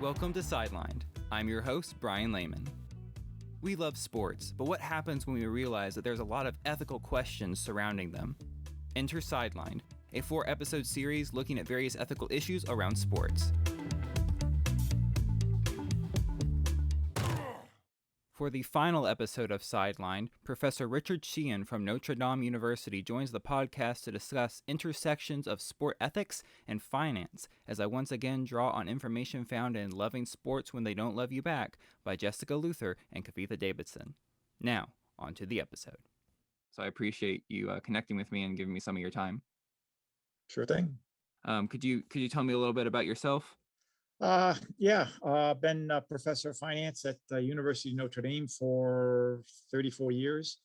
Welcome to Sidelined. I'm your host, Brian Lehman. We love sports, but what happens when we realize that there's a lot of ethical questions surrounding them? Enter Sidelined, a 4-episode series looking at various ethical issues around sports. For the final episode of Sidelined, Professor Richard Sheehan from Notre Dame University joins the podcast to discuss intersections of sport ethics and finance, as I once again draw on information found in Loving Sports When They Don't Love You Back by Jessica Luther and Kavitha Davidson. Now, on to the episode. So I appreciate you connecting with me and giving me some of your time. Sure thing. Could you tell me a little bit about yourself? Been a professor of finance at the University of Notre Dame for 34 years.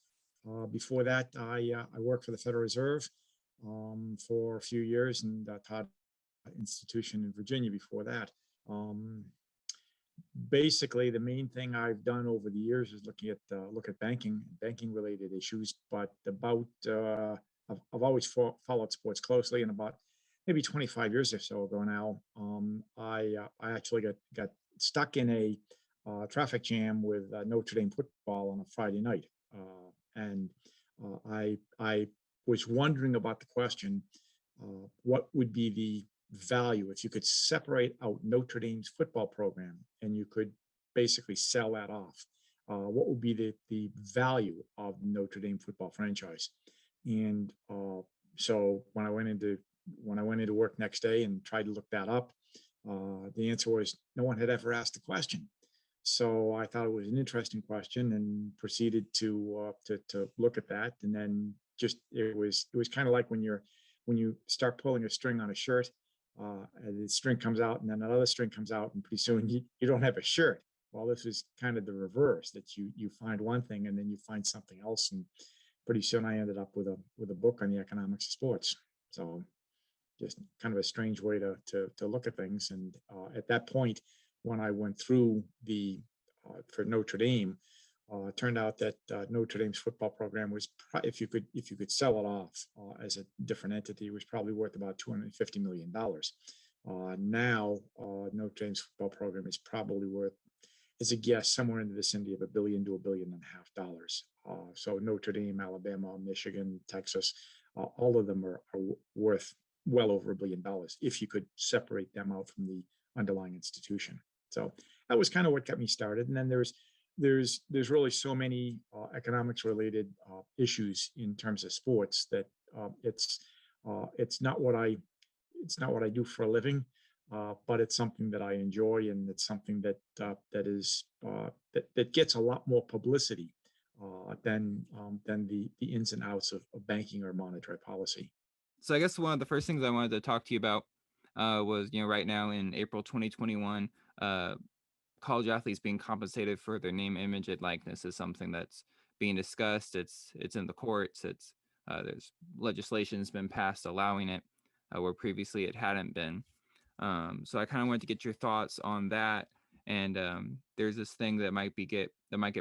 Before that, I worked for the Federal Reserve for a few years and taught an institution in Virginia before that. Basically, the main thing I've done over the years is look at banking related issues. But I've always followed sports closely, and about maybe 25 years or so ago now, I actually got stuck in a traffic jam with Notre Dame football on a Friday night, and I was wondering about the question: what would be the value if you could separate out Notre Dame's football program and you could basically sell that off? What would be the value of Notre Dame football franchise? And so when I went into work next day and tried to look that up, the answer was no one had ever asked the question. So I thought it was an interesting question and proceeded to look at that. And then it was kind of like when you start pulling a string on a shirt, and the string comes out and then another string comes out, and pretty soon you don't have a shirt. Well, this is kind of the reverse, that you find one thing and then you find something else, and pretty soon I ended up with a book on the economics of sports. So just kind of a strange way to look at things. And at that point, when I went through for Notre Dame, it turned out that Notre Dame's football program was, if you could sell it off as a different entity, was probably worth about $250 million. Now, Notre Dame's football program is probably worth, as a guess, somewhere in the vicinity of $1 billion to $1.5 billion. So Notre Dame, Alabama, Michigan, Texas, all of them are worth well over $1 billion if you could separate them out from the underlying institution. So that was kind of what got me started. And then there's really so many economics related issues in terms of sports that it's not what I do for a living, but it's something that I enjoy, and it's something that gets a lot more publicity than the ins and outs of banking or monetary policy. So I guess one of the first things I wanted to talk to you about was, right now in April 2021, college athletes being compensated for their name, image, and likeness is something that's being discussed. It's in the courts. There's legislation has been passed allowing it, where previously it hadn't been. So I kind of wanted to get your thoughts on that. And there's this thing that might get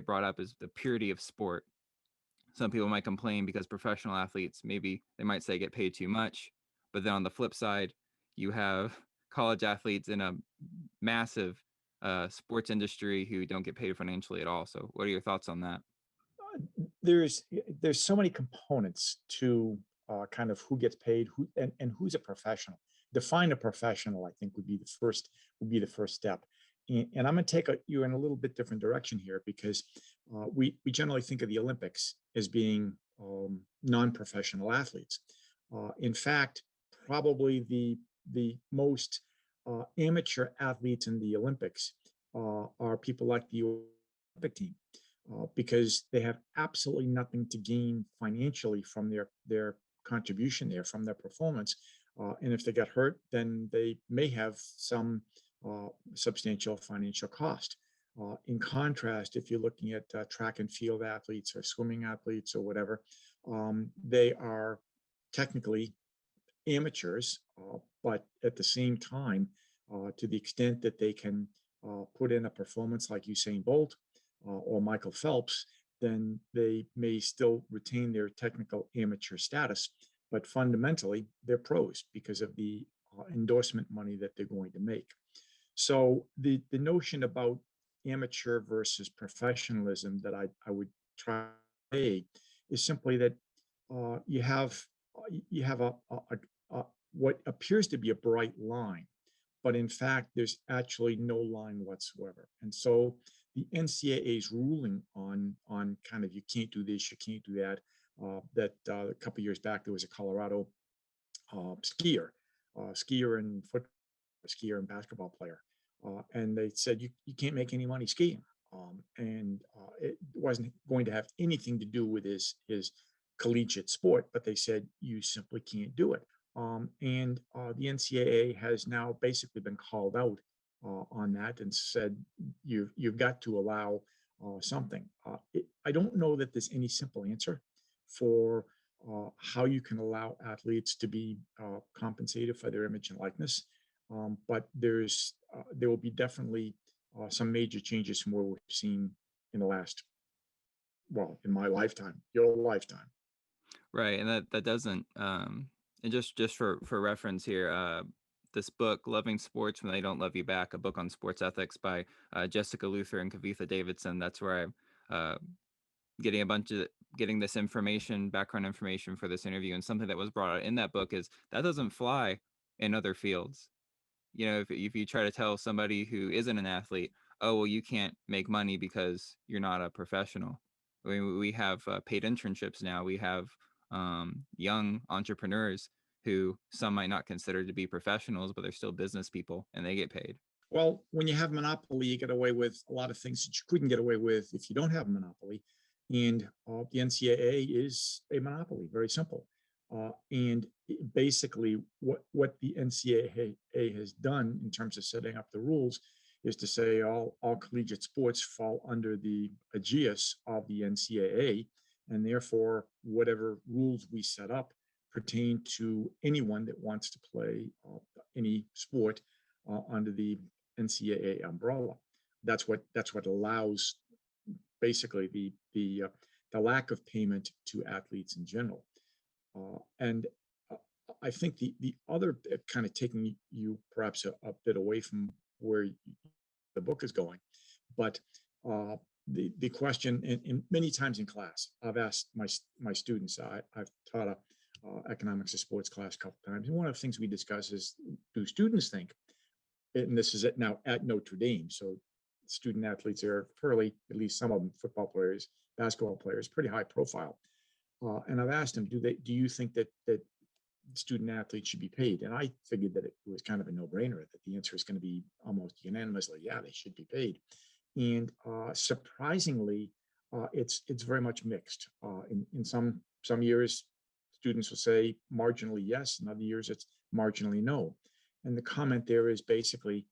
brought up, is the purity of sport. Some people might complain because professional athletes, maybe they might say, get paid too much. But then on the flip side, you have college athletes in a massive sports industry who don't get paid financially at all. So what are your thoughts on that? There's so many components to kind of who gets paid, and who's a professional. Define a professional, I think, would be the first step. And I'm going to take you in a little bit different direction here, because we generally think of the Olympics as being non-professional athletes. In fact, probably the most amateur athletes in the Olympics are people like the Olympic team, because they have absolutely nothing to gain financially from their contribution there, from their performance. And if they get hurt, then they may have some substantial financial cost. In contrast, if you're looking at track and field athletes or swimming athletes or whatever, they are technically amateurs, but at the same time, to the extent that they can put in a performance like Usain Bolt or Michael Phelps, then they may still retain their technical amateur status, but fundamentally they're pros because of the endorsement money that they're going to make. So the notion about amateur versus professionalism that I would try to say is simply that you have you have a what appears to be a bright line, but in fact there's actually no line whatsoever. And so the NCAA's ruling on kind of you can't do this, you can't do that. That a couple years back there was a Colorado skier, skier and football, skier and basketball player, and they said you can't make any money skiing, and it wasn't going to have anything to do with his collegiate sport, but they said you simply can't do it. And the NCAA has now basically been called out on that and said you've got to allow something. I don't know that there's any simple answer for how you can allow athletes to be compensated for their image and likeness. But there will be definitely some major changes from what we've seen in the last, well, in my lifetime, your lifetime. Right, and that doesn't and just for reference here, this book, Loving Sports When They Don't Love You Back, a book on sports ethics by Jessica Luther and Kavitha Davidson. That's where I'm getting a bunch of getting this information, background information for this interview. And something that was brought out in that book is that doesn't fly in other fields. If you try to tell somebody who isn't an athlete, oh, well, you can't make money because you're not a professional. I mean, we have paid internships now. We have young entrepreneurs who some might not consider to be professionals, but they're still business people and they get paid. Well, when you have monopoly, you get away with a lot of things that you couldn't get away with if you don't have a monopoly. And the NCAA is a monopoly, very simple. And basically, what the NCAA has done in terms of setting up the rules is to say all collegiate sports fall under the aegis of the NCAA, and therefore, whatever rules we set up pertain to anyone that wants to play any sport under the NCAA umbrella. That's what allows basically the lack of payment to athletes in general. And I think the other kind of taking you perhaps a bit away from where the book is going, but the question, and many times in class, I've asked my students. I've taught a economics of sports class a couple times, and one of the things we discuss is, do students think, and this is it now at Notre Dame, so student athletes are fairly, at least some of them, football players, basketball players, pretty high profile. And I've asked them, do you think that student athletes should be paid? And I figured that it was kind of a no-brainer, that the answer is going to be almost unanimously, yeah, they should be paid. And surprisingly, it's very much mixed. In some years, students will say marginally yes, in other years it's marginally no. And the comment there is basically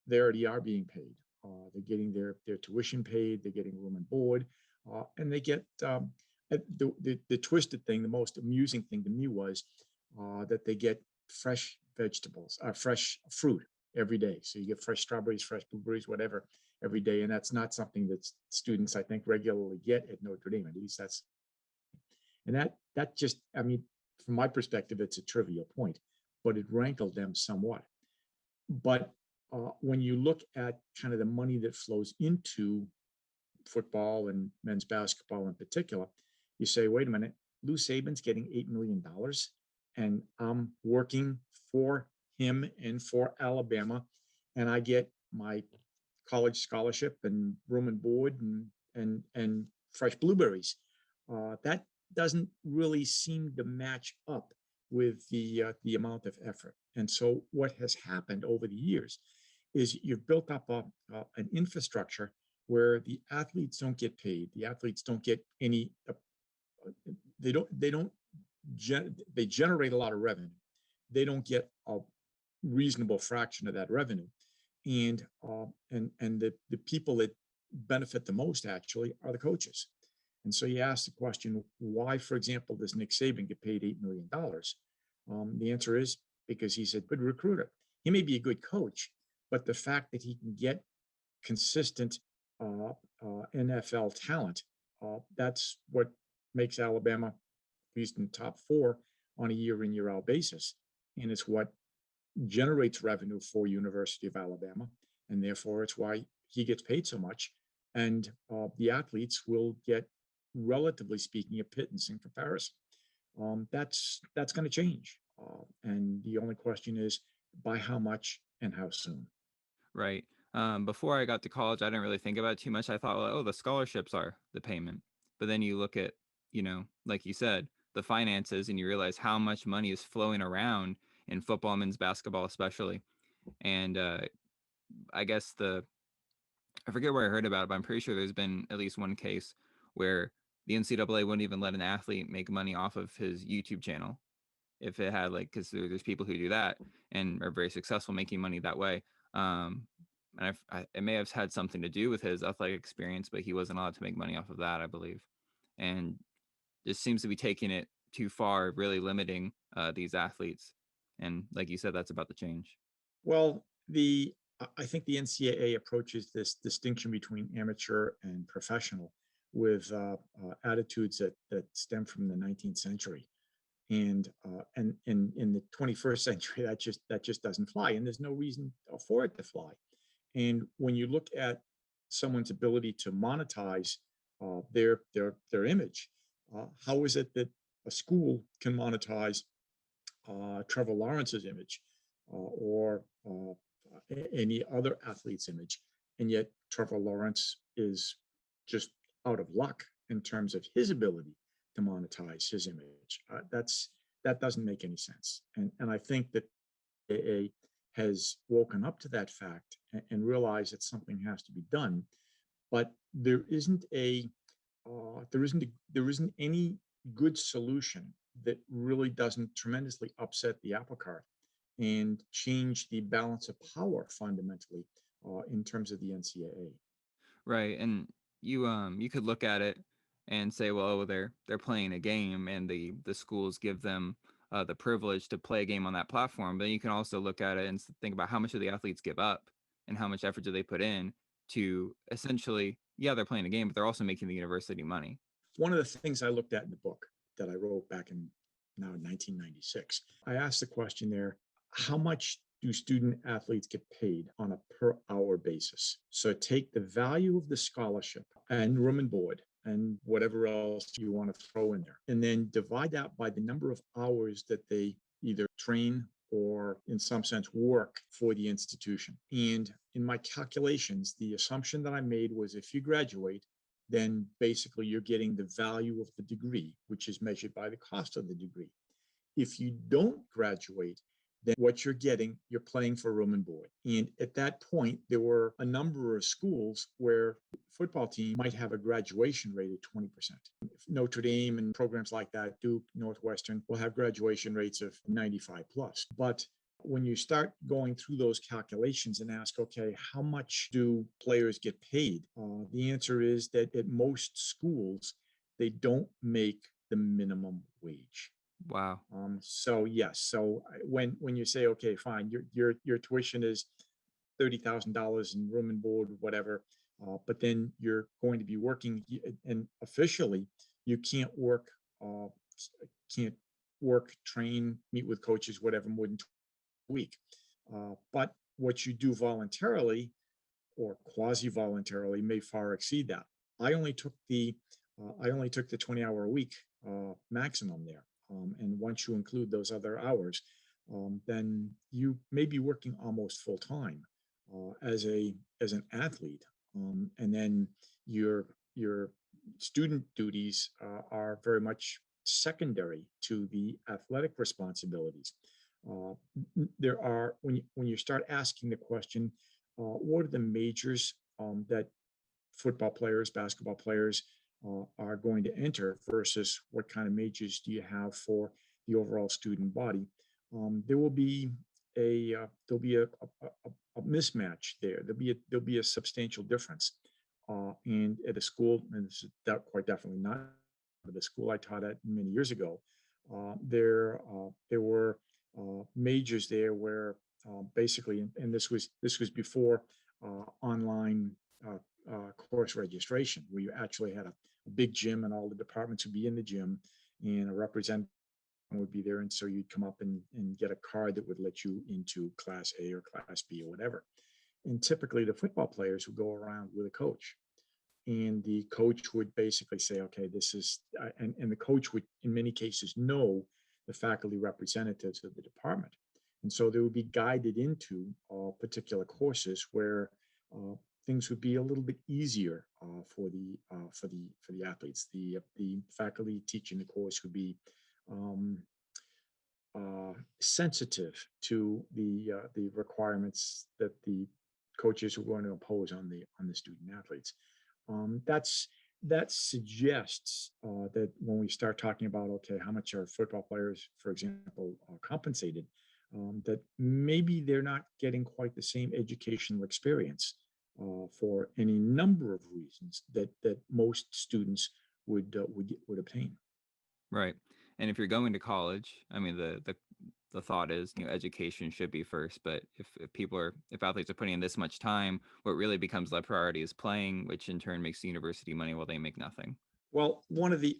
they already are being paid. They're getting their tuition paid, they're getting room and board, and they get the twisted thing, the most amusing thing to me was that they get fresh vegetables, fresh fruit every day. So you get fresh strawberries, fresh blueberries, whatever, every day. And that's not something that students, I think, regularly get at Notre Dame. At least that's, and that just, I mean, from my perspective, it's a trivial point, but it rankled them somewhat. But when you look at kind of the money that flows into football and men's basketball in particular, you say, wait a minute, Lou Saban's getting $8 million, and I'm working for him and for Alabama, and I get my college scholarship and room and board and fresh blueberries. That doesn't really seem to match up with the amount of effort. And so what has happened over the years is you've built up an infrastructure where the athletes don't get paid. The athletes don't get any. They generate a lot of revenue. They don't get a reasonable fraction of that revenue, and the people that benefit the most actually are the coaches. And so you ask the question, why, for example, does Nick Saban get paid $8 million? The answer is because he's a good recruiter. He may be a good coach, but the fact that he can get consistent NFL talent, that's what makes Alabama, at least in the top four, on a year in, year out basis. And it's what generates revenue for University of Alabama. and therefore it's why he gets paid so much. And the athletes will get, relatively speaking, a pittance in comparison. That's going to change, and the only question is by how much and how soon. Right. Before I got to college, I didn't really think about it too much. I thought, well, oh, the scholarships are the payment. But then you look at, like you said, the finances, and you realize how much money is flowing around in football, men's basketball, especially. And I guess I forget where I heard about it, but I'm pretty sure there's been at least one case where the NCAA wouldn't even let an athlete make money off of his YouTube channel if it had like, because there's people who do that and are very successful making money that way. Um, and it may have had something to do with his athletic experience, but he wasn't allowed to make money off of that, I believe. And just seems to be taking it too far, really limiting these athletes. And like you said, that's about to change. Well, I think the NCAA approaches this distinction between amateur and professional with attitudes that stem from the 19th century, and in the 21st century that just doesn't fly, and there's no reason for it to fly. And when you look at someone's ability to monetize their image, how is it that a school can monetize Trevor Lawrence's image or any other athlete's image, and yet Trevor Lawrence is just out of luck in terms of his ability to monetize his image? That doesn't make any sense, and I think that AA has woken up to that fact and realized that something has to be done, but there isn't any good solution that really doesn't tremendously upset the apple cart and change the balance of power fundamentally in terms of the NCAA. Right. And you could look at it and say, well, oh, they're playing a game, and the schools give them the privilege to play a game on that platform. But you can also look at it and think about how much do the athletes give up and how much effort do they put in to essentially, yeah, they're playing a game, but they're also making the university money. One of the things I looked at in the book that I wrote back in now 1996, I asked the question there, how much do student athletes get paid on a per hour basis? So take the value of the scholarship and room and board and whatever else you want to throw in there, and then divide that by the number of hours that they either train or in some sense work for the institution. And in my calculations, the assumption that I made was if you graduate, then basically you're getting the value of the degree, which is measured by the cost of the degree. If you don't graduate, then what you're getting, you're playing for room and board. And at that point, there were a number of schools where football team might have a graduation rate of 20%. Notre Dame and programs like that, Duke, Northwestern, will have graduation rates of 95 plus. But when you start going through those calculations and ask, okay, how much do players get paid? The answer is that at most schools, they don't make the minimum wage. Wow. So yes, so when you say, okay, fine, your tuition is $30,000 in room and board, whatever, but then you're going to be working, and officially you uh, can't work, train, meet with coaches, whatever, more than a week. But what you do voluntarily or quasi-voluntarily may far exceed that. I only took the I only took the 20-hour a week maximum there, and once you include those other hours, then you may be working almost full time as an athlete, and then your student duties are very much secondary to the athletic responsibilities. Uh, there are when you start asking the question, what are the majors that football players, basketball players are going to enter versus what kind of majors do you have for the overall student body? There will be there'll be a mismatch there. There'll be a substantial difference. And at a school, and this is quite definitely not the school I taught at many years ago, there were majors there where basically, and this was before online course registration, where you actually had a big gym and all the departments would be in the gym, and a representative would be there, and so you'd come up and get a card that would let you into class A or class B or whatever. And typically the football players would go around with a coach, and the coach would basically say, okay, this is, and the coach would, in many cases, know the faculty representatives of the department. And so they would be guided into particular courses where uh, things would be a little bit easier for the athletes. The faculty teaching the course would be um, sensitive to the requirements that the coaches are going to impose on the student athletes. That suggests that when we start talking about, okay, how much are football players, for example, compensated, that maybe they're not getting quite the same educational experience for any number of reasons that most students would obtain. Right. And if you're going to college, I mean, the thought is, education should be first. But if athletes are putting in this much time, what really becomes their priority is playing, which in turn makes the university money while they make nothing. Well, one of the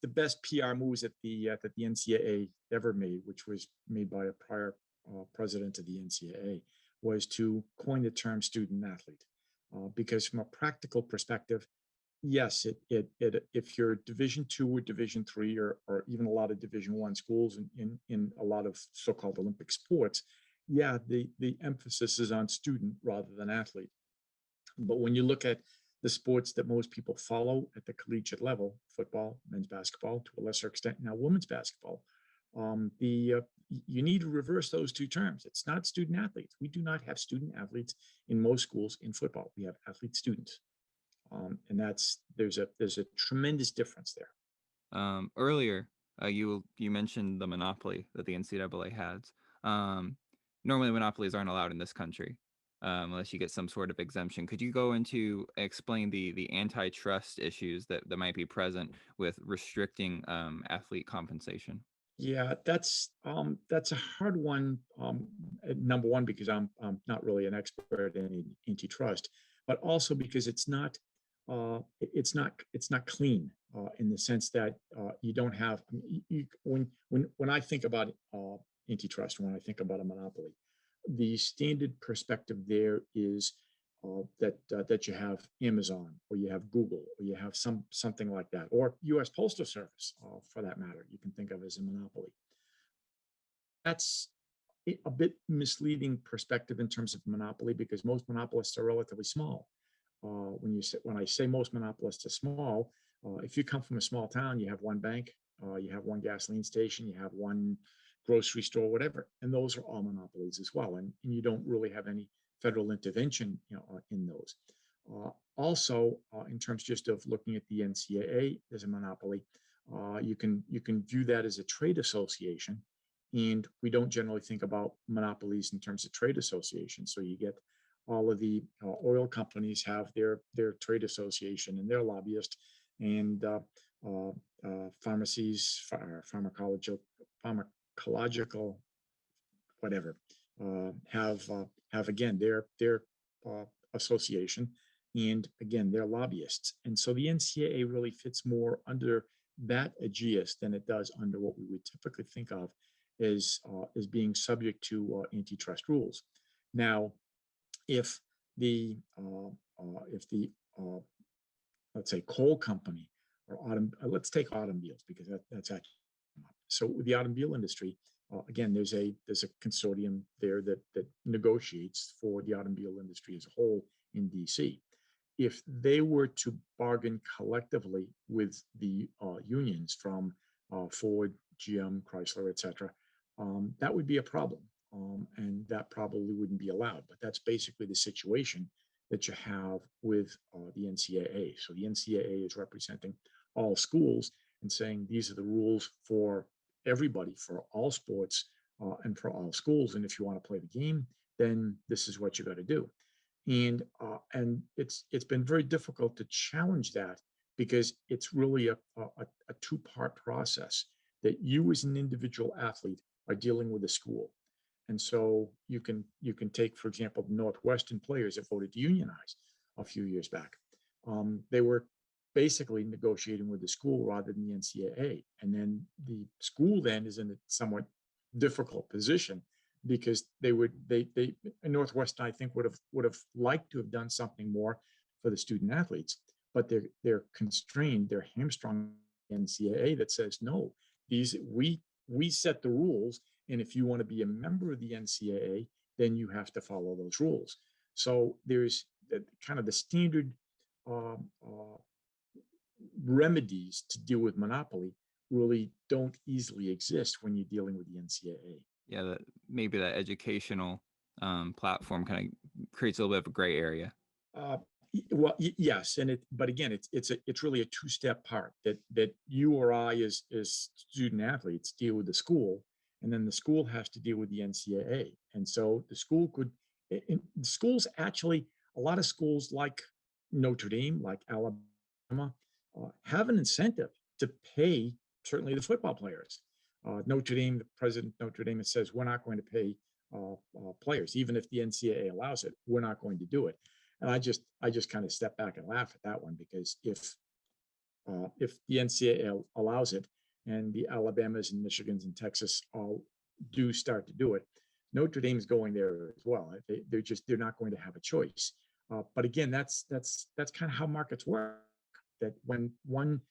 best PR moves that the NCAA ever made, which was made by a prior president of the NCAA, was to coin the term student athlete. Because from a practical perspective, yes, it if you're Division II or Division III, or even a lot of Division I schools in a lot of so-called Olympic sports, yeah, the emphasis is on student rather than athlete. But when you look at the sports that most people follow at the collegiate level, football, men's basketball, to a lesser extent now women's basketball, the you need to reverse those two terms. It's not student athletes. We do not have student athletes in most schools in football. We have athlete students, and there's a tremendous difference there. Earlier, you mentioned the monopoly that the NCAA has. Um, Normally, monopolies aren't allowed in this country unless you get some sort of exemption. Could you go into explain the antitrust issues that might be present with restricting athlete compensation? Yeah, that's a hard one. Number one, because I'm not really an expert in antitrust, but also because it's not clean in the sense that you don't have, I mean, when I think about antitrust, when I think about a monopoly, the standard perspective there is that you have Amazon, or you have Google, or you have something like that, or U.S. Postal Service, for that matter. You can think of as a monopoly. That's a bit misleading perspective in terms of monopoly, because most monopolists are relatively small. When I say most monopolists are small, if you come from a small town, you have one bank, you have one gasoline station, you have one grocery store, whatever, and those are all monopolies as well. And you don't really have any federal intervention, in those. Also, in terms just of looking at the NCAA as a monopoly, you can view that as a trade association, and we don't generally think about monopolies in terms of trade associations. So you get all of the oil companies have their trade association and their lobbyist, and uh, pharmacies, pharmacological, whatever, have again their uh, association, and again their lobbyists. And so the NCAA really fits more under that aegis than it does under what we would typically think of as being subject to antitrust rules. Now, if the let's say coal company, or let's take automobiles, because that's actually, so with the automobile industry, again, there's a consortium there that negotiates for the automobile industry as a whole in DC. If they were to bargain collectively with the unions from Ford, GM, Chrysler, etc., that would be a problem, and that probably wouldn't be allowed. But that's basically the situation that you have with the NCAA. So the NCAA is representing all schools and saying these are the rules for everybody, for all sports, and for all schools. And if you want to play the game, then this is what you got to do. And it's been very difficult to challenge that, because it's really a two-part process, that you as an individual athlete are dealing with a school. And so you can take, for example, the Northwestern players that voted to unionize a few years back. They were basically negotiating with the school rather than the NCAA. And then the school then is in a somewhat difficult position, because they Northwestern, I think, would have liked to have done something more for the student athletes, but they're constrained, they're hamstrung NCAA that says no, these we set the rules, and if you want to be a member of the NCAA, then you have to follow those rules. So there's kind of the standard remedies to deal with monopoly really don't easily exist when you're dealing with the NCAA. Yeah, that maybe that educational platform kind of creates a little bit of a gray area. Uh, well, yes, and but again, it's really a two-step part that you or I as student athletes deal with the school, and then the school has to deal with the NCAA, and so the school could, in schools actually, a lot of schools like Notre Dame, like Alabama, have an incentive to pay certainly the football players. Notre Dame, the president of Notre Dame says we're not going to pay players, even if the NCAA allows it. We're not going to do it. And I just kind of step back and laugh at that one, because if the NCAA allows it and the Alabamas and Michigans and Texas all do start to do it, Notre Dame's going there as well. They're not going to have a choice. But again, that's kind of how markets work. That when one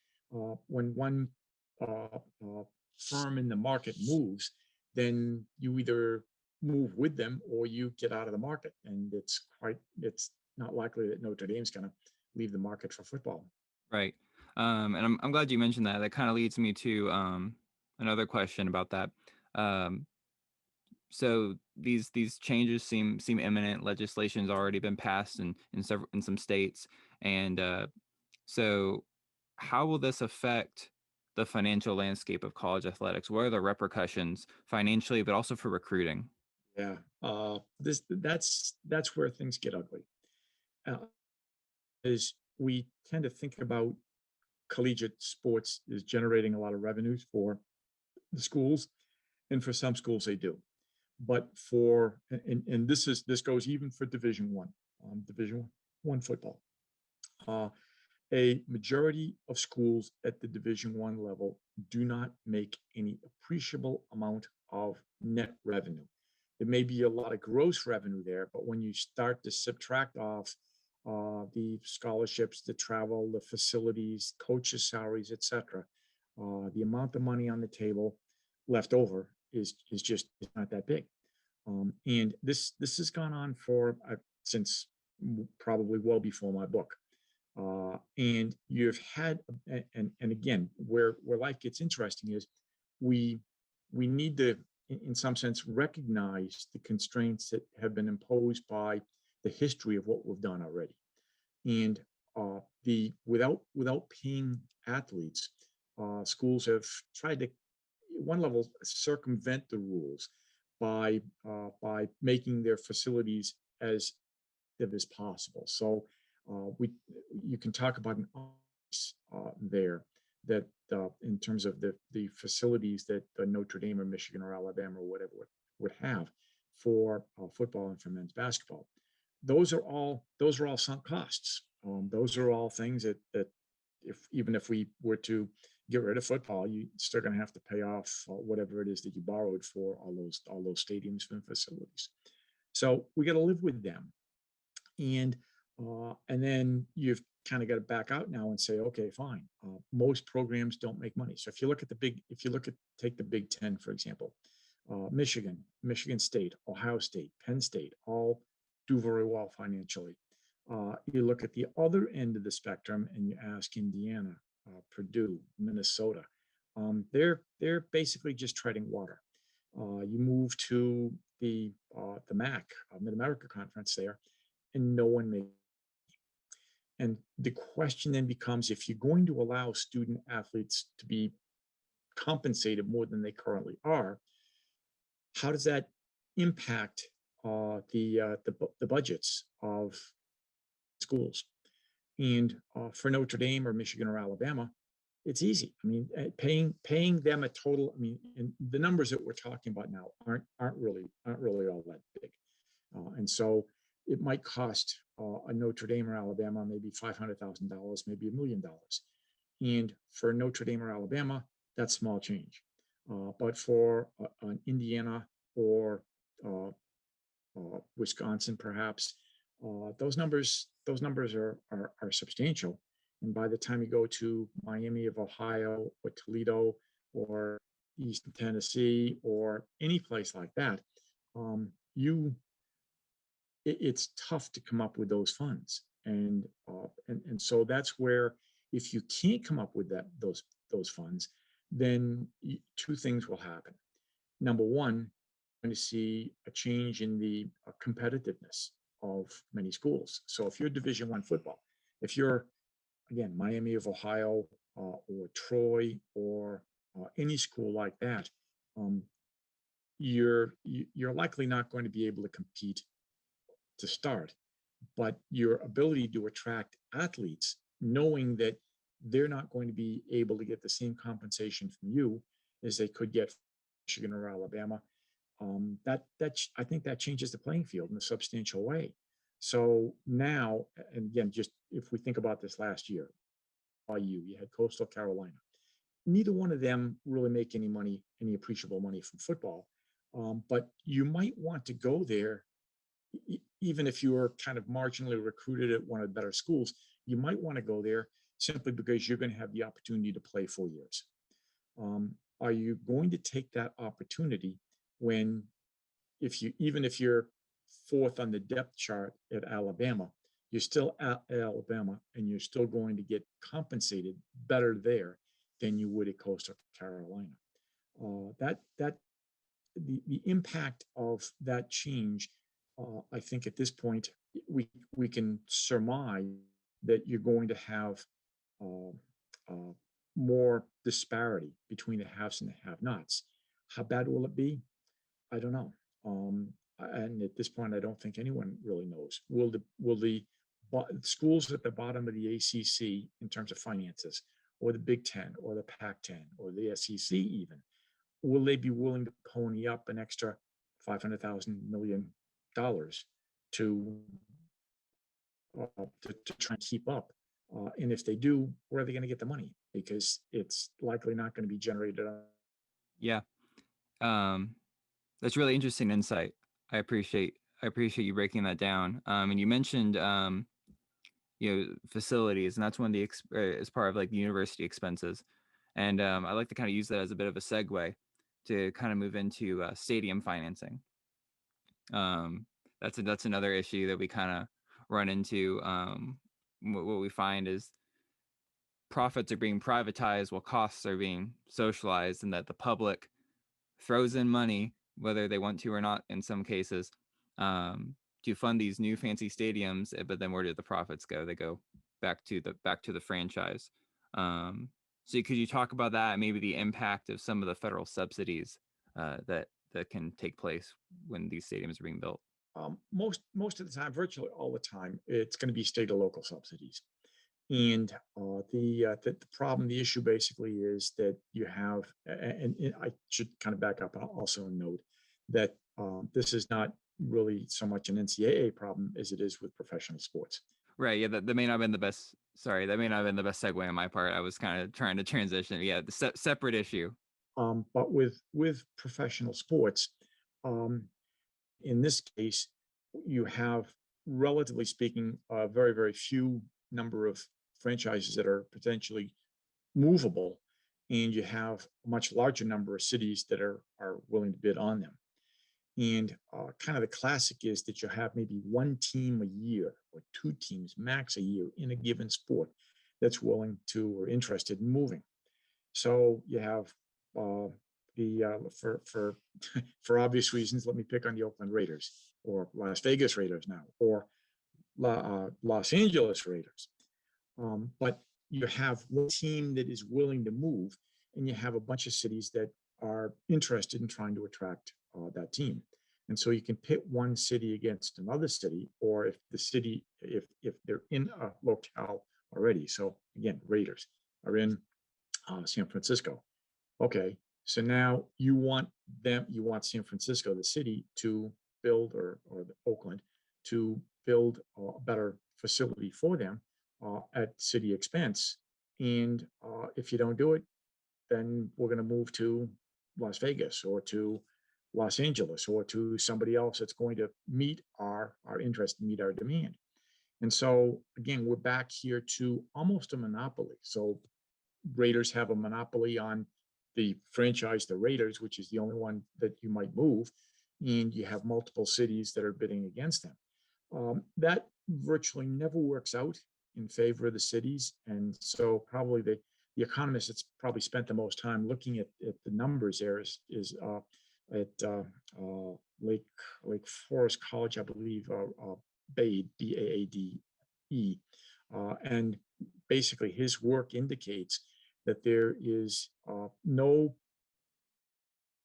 firm in the market moves, then you either move with them or you get out of the market. And it's not likely that Notre Dame's going to leave the market for football. Right. And I'm glad you mentioned that. That kind of leads me to another question about that. Um, so these changes seem imminent. Legislation's already been passed in some states, and so how will this affect the financial landscape of college athletics? What are the repercussions financially, but also for recruiting? Yeah, that's where things get ugly. Uh, is we tend to think about collegiate sports as generating a lot of revenues for the schools, and for some schools they do. But and this goes even for Division One football. Uh, a majority of schools at the Division 1 level do not make any appreciable amount of net revenue. There may be a lot of gross revenue there, but when you start to subtract off the scholarships, the travel, the facilities, coaches' salaries, etc., the amount of money on the table left over is just not that big. And this has gone on for since probably well before my book. And you've had, and again, where life gets interesting is we we need to, in some sense, recognize the constraints that have been imposed by the history of what we've done already. And the without paying athletes, schools have tried to, one level, circumvent the rules by making their facilities as as possible. So we you can talk about an there that in terms of the facilities that Notre Dame or Michigan or Alabama or whatever would have for football and for men's basketball. Those are all sunk costs. Those are all things that if even if we were to get rid of football, you're still going to have to pay off whatever it is that you borrowed for all those stadiums and facilities. So we got to live with them, and then you've kind of got to back out now and say, okay, fine. Most programs don't make money. So if you look at take the Big Ten for example, Michigan, Michigan State, Ohio State, Penn State, all do very well financially. You look at the other end of the spectrum and you ask Indiana, Purdue, Minnesota. They're basically just treading water. You move to the MAC, Mid America Conference there, and no one makes. And the question then becomes, if you're going to allow student athletes to be compensated more than they currently are, how does that impact the budgets of schools? And for Notre Dame or Michigan or Alabama, it's easy. I mean, paying them a total. I mean, and the numbers that we're talking about now aren't really all that big. And so it might cost a Notre Dame or Alabama maybe $500,000, maybe $1 million. And for Notre Dame or Alabama, that's small change. But for an Indiana or uh, Wisconsin, perhaps. Those numbers are substantial. And by the time you go to Miami of Ohio or Toledo or East Tennessee or any place like that, you it's tough to come up with those funds. And so that's where, if you can't come up with those funds, then two things will happen. Number one, going to see a change in the competitiveness of many schools. So if you're Division One football, if you're, again, Miami of Ohio, or Troy, or any school like that, um, you're likely not going to be able to compete to start. But your ability to attract athletes, knowing that they're not going to be able to get the same compensation from you as they could get from Michigan or Alabama, I think that changes the playing field in a substantial way. So now, and again, just if we think about this last year, you had Coastal Carolina. Neither one of them really make any money, any appreciable money from football. But you might want to go there, even if you were kind of marginally recruited at one of the better schools. You might want to go there simply because you're going to have the opportunity to play 4 years. Are you going to take that opportunity when, even if you're fourth on the depth chart at Alabama, you're still at Alabama and you're still going to get compensated better there than you would at Coastal Carolina? That the impact of that change, I think at this point we can surmise that you're going to have uh, uh, more disparity between the haves and the have-nots. How bad will it be? I don't know. And at this point, I don't think anyone really knows. Will the schools at the bottom of the ACC in terms of finances, or the Big Ten, or the Pac-10, or the SEC even, will they be willing to pony up an extra $500,000 to to try and keep up? And if they do, where are they going to get the money? Because it's likely not going to be generated. Yeah. Um, that's really interesting insight. I appreciate you breaking that down. And you mentioned facilities, and that's one of the as part of like the university expenses. And I like to kind of use that as a bit of a segue to kind of move into stadium financing. Um, that's another issue that we kind of run into. What we find is profits are being privatized while costs are being socialized, and that the public throws in money, whether they want to or not in some cases, to fund these new fancy stadiums. But then where do the profits go? They go back to the franchise. So could you talk about that, maybe the impact of some of the federal subsidies that can take place when these stadiums are being built? Most of the time, virtually all the time, it's going to be state or local subsidies. And the problem, the issue basically is that you have, and I should kind of back up and also note that this is not really so much an NCAA problem as it is with professional sports. Right. Yeah. That may not have been the best. Sorry, that may not have been the best segue on my part. I was kind of trying to transition. Yeah, the separate issue. But with professional sports, um, in this case, you have, relatively speaking, a very few number of franchises that are potentially movable, and you have a much larger number of cities that are willing to bid on them. And kind of the classic is that you have maybe one team a year or two teams max a year in a given sport that's willing to or interested in moving. So you have uh, the for for obvious reasons, let me pick on the Oakland Raiders, or Las Vegas Raiders now, or Los Angeles Raiders. But you have one team that is willing to move, and you have a bunch of cities that are interested in trying to attract that team. And so you can pit one city against another city, or if the city, if they're in a locale already. So again, Raiders are in San Francisco. Okay, so now you want San Francisco, the city, to build, or Oakland, to build a better facility for them at city expense. And if you don't do it, then we're going to move to Las Vegas, or to Los Angeles or to somebody else that's going to meet our interest, meet our demand. And so again, we're back here to almost a monopoly. So Raiders have a monopoly on the franchise, the Raiders, which is the only one that you might move, and you have multiple cities that are bidding against them. That virtually never works out in favor of the cities, and so probably the economist that's probably spent the most time looking at the numbers there is at Lake Forest College, I believe, Bade, Baade, and basically his work indicates that there is no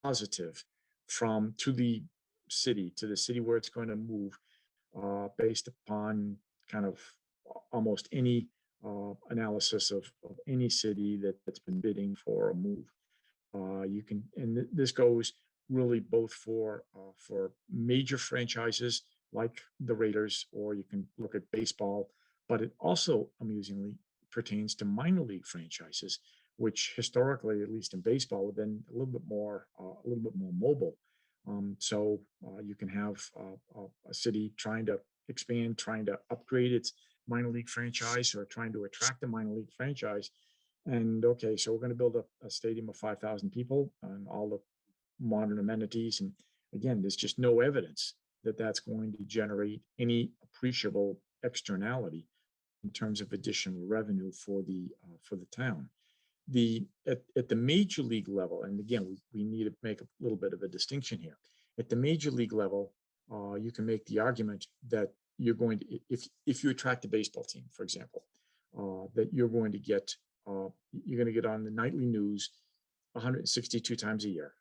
positive from to the city where it's going to move based upon kind of almost any analysis of any city that's been bidding for a move. You can, and this goes really both for major franchises like the Raiders, or you can look at baseball, but it also amusingly pertains to minor league franchises, which historically, at least in baseball, have been a little bit more mobile. So you can have a city trying to expand, trying to upgrade its minor league franchise, or trying to attract a minor league franchise. And okay, so we're going to build a stadium of 5,000 people and all the modern amenities. And again, there's just no evidence that that's going to generate any appreciable externality in terms of additional revenue for the town. At the major league level, and again, we need to make a little bit of a distinction here. At the major league level, you can make the argument that you're going to, if you attract a baseball team, for example, that you're going to get on the nightly news 162 times a year.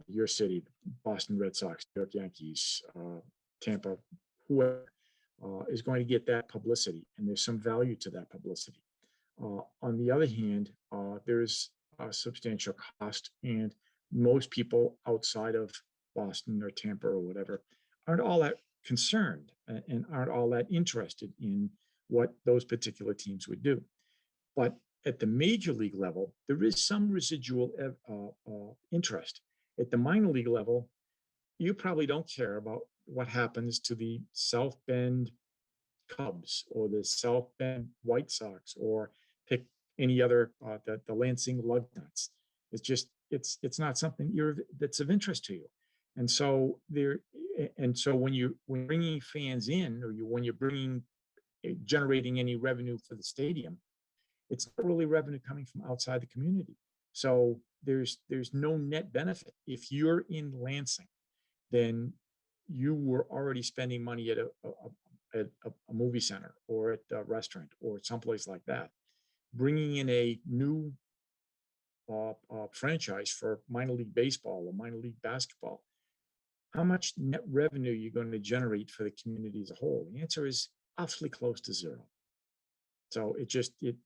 Your city, Boston Red Sox, New York Yankees, Tampa, whoever is going to get that publicity, and there's some value to that publicity. On the other hand, there's a substantial cost, and most people outside of Boston or Tampa or whatever aren't all that concerned and aren't all that interested in what those particular teams would do. But at the major league level, there is some residual interest. At the minor league level, you probably don't care about what happens to the South Bend Cubs or the South Bend White Sox, or pick any other the Lansing Lugnuts. It's not something that's of interest to you. And so when you're bringing fans in, or when you're bringing generating any revenue for the stadium, it's not really revenue coming from outside the community. So there's no net benefit. If you're in Lansing, then you were already spending money at a movie center or at a restaurant or someplace like that. Bringing in a new franchise for minor league baseball or minor league basketball, how much net revenue are you going to generate for the community as a whole? The answer is awfully close to zero. So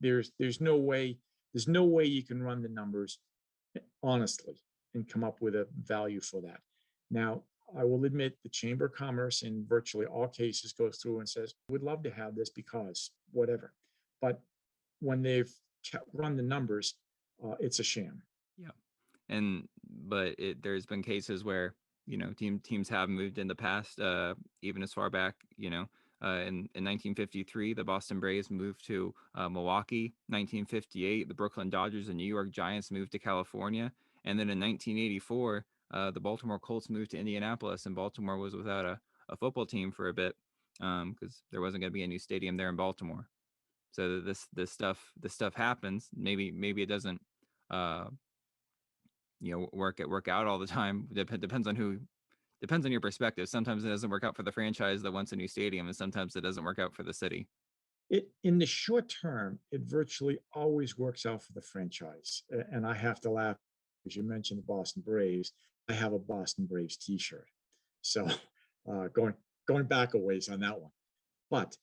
there's no way you can run the numbers honestly and come up with a value for that. Now, I will admit the Chamber of Commerce in virtually all cases goes through and says, we'd love to have this because whatever. But when they've run the numbers, it's a sham. Yeah. And but there's been cases where teams have moved in the past, even as far back, in 1953 the Boston Braves moved to Milwaukee. 1958 the Brooklyn Dodgers and New York Giants moved to California, and then in 1984 the Baltimore Colts moved to Indianapolis, and Baltimore was without a football team for a bit because there wasn't going to be a new stadium there in Baltimore. So this stuff happens. Maybe it doesn't uh, work out all the time. Depends on your perspective. Sometimes it doesn't work out for the franchise that wants a new stadium, and sometimes it doesn't work out for the city. In the short term, it virtually always works out for the franchise. And I have to laugh, as you mentioned the Boston Braves. I have a Boston Braves T-shirt, so going back a ways on that one. But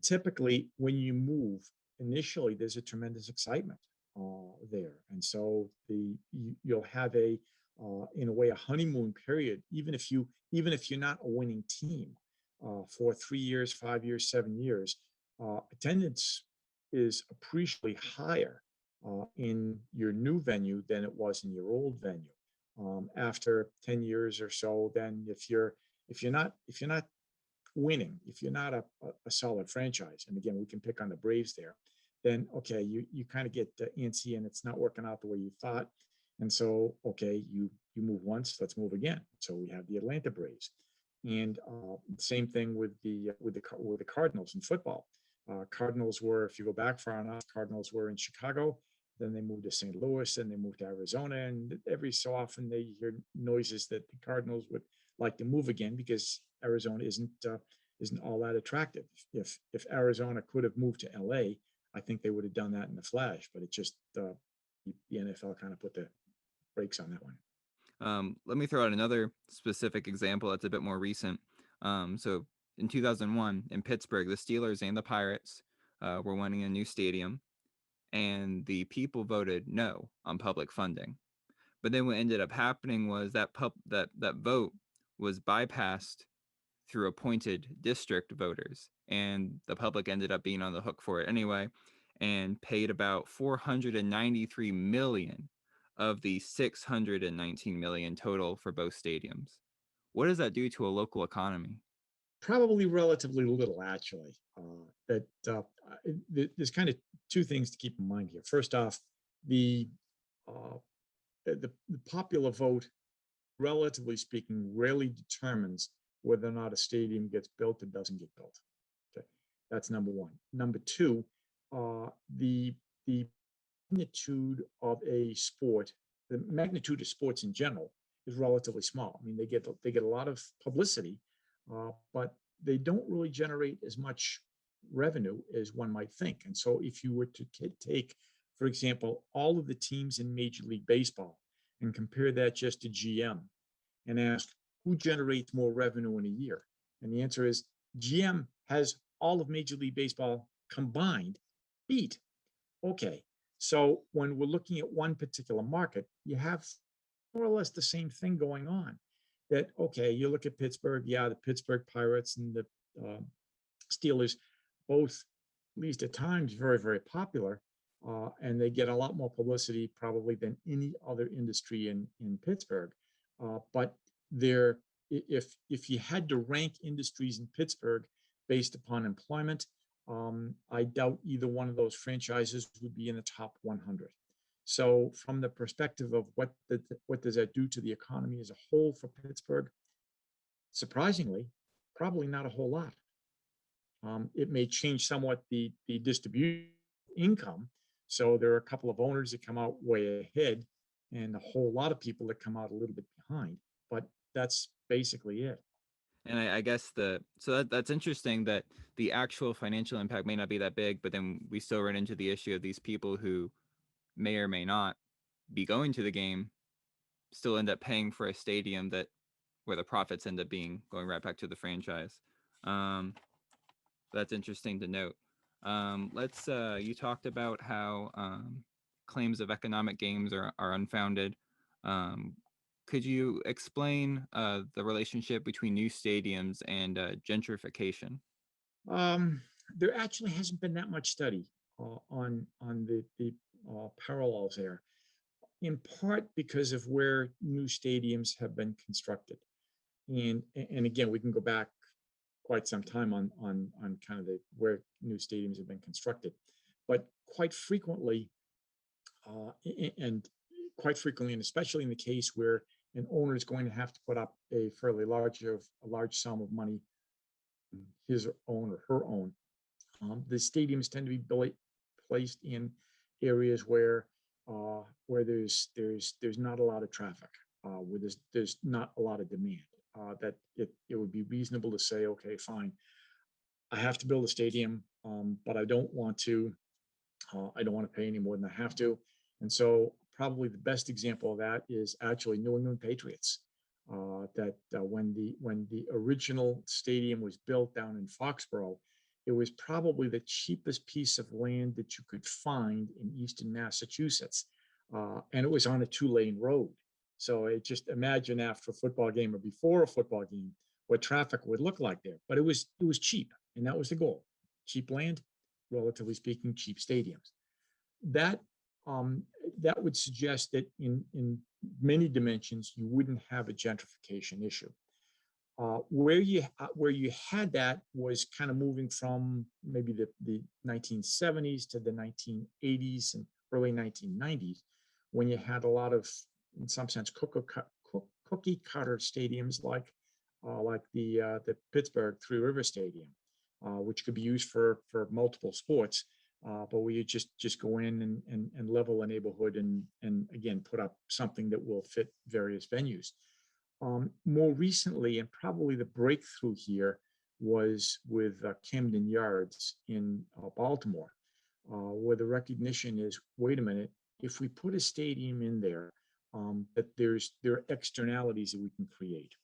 typically, when you move initially, there's a tremendous excitement there, and so you'll have in a way a honeymoon period, even if you're not a winning team for 3 years, 5 years, 7 years. Attendance is appreciably higher in your new venue than it was in your old venue. After 10 years or so, then if you're not winning, if you're not a solid franchise, and again, we can pick on the Braves there, then okay, you kind of get antsy and it's not working out the way you thought. And so, okay, you move once, let's move again. So we have the Atlanta Braves, and same thing with the Cardinals in football. Cardinals were, if you go back far enough, Cardinals were in Chicago. Then they moved to St. Louis, and they moved to Arizona, and every so often they hear noises that the Cardinals would like to move again because Arizona isn't all that attractive. If Arizona could have moved to LA, I think they would have done that in a flash. But it just the NFL kind of put the brakes on that one. Let me throw out another specific example that's a bit more recent. So in 2001 in Pittsburgh, the Steelers and the Pirates were wanting a new stadium, and the people voted no on public funding. But then what ended up happening was that vote was bypassed through appointed district voters, and the public ended up being on the hook for it anyway, and paid about 493 million of the 619 million total for both stadiums. What does that do to a local economy? Probably relatively little, actually. That there's kind of two things to keep in mind here. First off, the uh, the popular vote, relatively speaking, rarely determines whether or not a stadium gets built or doesn't get built. Okay, that's number one. Number two, the magnitude of a sport, the magnitude of sports in general, is relatively small. I mean, they get a lot of publicity, but they don't really generate as much revenue as one might think. And so, if you were to take, for example, all of the teams in Major League Baseball and compare that just to GM and ask who generates more revenue in a year, and the answer is GM has all of Major League Baseball combined beat. Okay, so when we're looking at one particular market, you have more or less the same thing going on. That okay, you look at Pittsburgh, yeah, the Pittsburgh Pirates and the uh, Steelers, both, at least at times, very, very popular, and they get a lot more publicity probably than any other industry in Pittsburgh. But there, if you had to rank industries in Pittsburgh based upon employment, I doubt either one of those franchises would be in the top 100. So, from the perspective of what does that do to the economy as a whole for Pittsburgh, surprisingly, probably not a whole lot. It may change somewhat the distribution income. So there are a couple of owners that come out way ahead, and a whole lot of people that come out a little bit behind. But that's basically it. And I guess that's interesting that the actual financial impact may not be that big, but then we still run into the issue of these people who may or may not be going to the game still end up paying for a stadium that where the profits end up being going right back to the franchise. Um, that's interesting to note. Let's You talked about how claims of economic gains are unfounded. Um, could you explain the relationship between new stadiums and gentrification? Um, there actually hasn't been that much study on the parallels there, in part because of where new stadiums have been constructed. And again, we can go back quite some time on kind of the where new stadiums have been constructed, but quite frequently, uh, and quite frequently, and especially in the case where an owner is going to have to put up a fairly large sum of money, his own or her own. The stadiums tend to be placed in areas where there's not a lot of traffic, where there's not a lot of demand. That it would be reasonable to say, okay, fine, I have to build a stadium, but I don't want to pay any more than I have to. And so probably the best example of that is actually New England Patriots. That when the original stadium was built down in Foxborough, it was probably the cheapest piece of land that you could find in eastern Massachusetts, and it was on a two-lane road. So just imagine after a football game or before a football game what traffic would look like there. But it was cheap, and that was the goal: cheap land, relatively speaking, cheap stadiums. That um, that would suggest that in many dimensions, you wouldn't have a gentrification issue. Where you had that was kind of moving from maybe the 1970s to the 1980s and early 1990s, when you had a lot of, in some sense, cookie cutter stadiums like the Pittsburgh Three River Stadium, which could be used for multiple sports. But where you just go in and level a neighborhood and again put up something that will fit various venues. More recently, and probably the breakthrough here was with Camden Yards in Baltimore, where the recognition is, wait a minute, if we put a stadium in there, that there are externalities that we can create.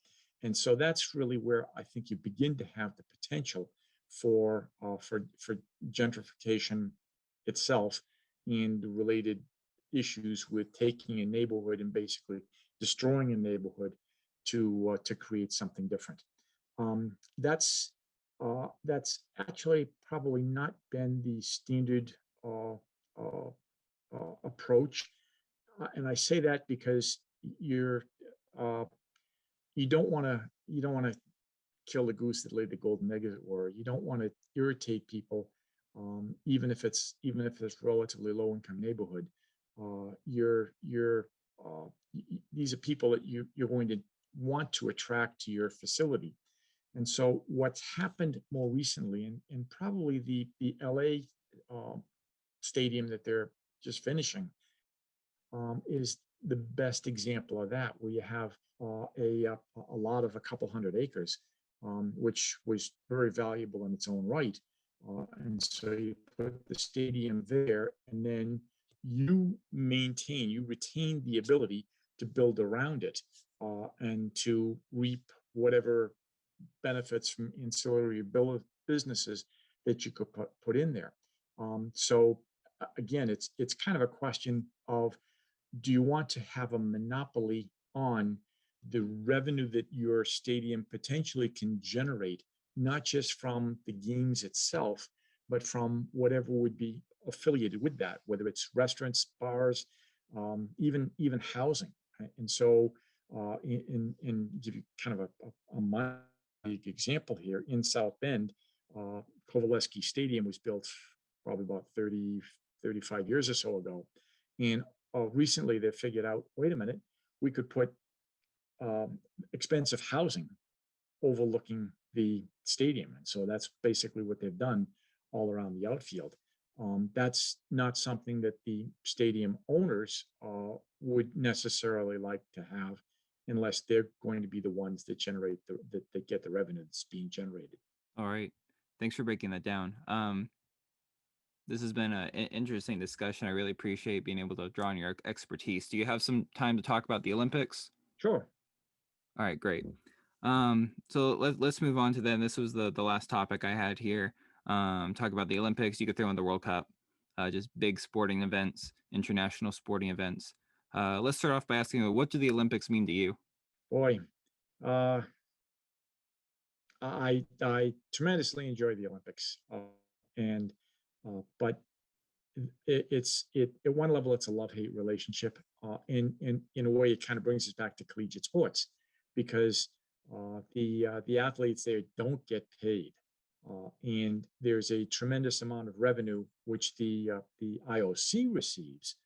And so that's really where I think you begin to have the potential for gentrification itself and the related issues with taking a neighborhood and basically destroying a neighborhood to create something different. That's actually probably not been the standard uh, uh, approach, and I say that because you're uh, you don't want to kill the goose that laid the golden egg, as it were. You don't want to irritate people, even if it's relatively low income neighborhood. You're these are people that you're going to want to attract to your facility. And so what's happened more recently, and probably the LA stadium that they're just finishing, is the best example of that, where you have a lot of a couple hundred acres, which was very valuable in its own right. And so you put the stadium there, and then you retain the ability to build around it and to reap whatever benefits from ancillary businesses that you could put in there. So again, it's kind of a question of, do you want to have a monopoly on the revenue that your stadium potentially can generate, not just from the games itself, but from whatever would be affiliated with that, whether it's restaurants, bars, even housing. Right? And so, in give you kind of a example here in South Bend, Kovaleski Stadium was built probably about 35 years or so ago, and recently they figured out, wait a minute, we could put expensive housing overlooking the stadium. And so that's basically what they've done all around the outfield. That's not something that the stadium owners would necessarily like to have, unless they're going to be the ones that generate that get the revenue that's being generated. All right. Thanks for breaking that down. This has been an interesting discussion. I really appreciate being able to draw on your expertise. Do you have some time to talk about the Olympics? Sure. All right, great. So let's move on to then. This was the last topic I had here. Talk about the Olympics. You could throw in the World Cup, just big sporting events, international sporting events. Let's start off by asking, what do the Olympics mean to you? Boy, uh, I tremendously enjoy the Olympics, and but it at one level it's a love hate relationship. In a way, it kind of brings us back to collegiate sports, because the athletes there don't get paid, and there's a tremendous amount of revenue which the IOC receives,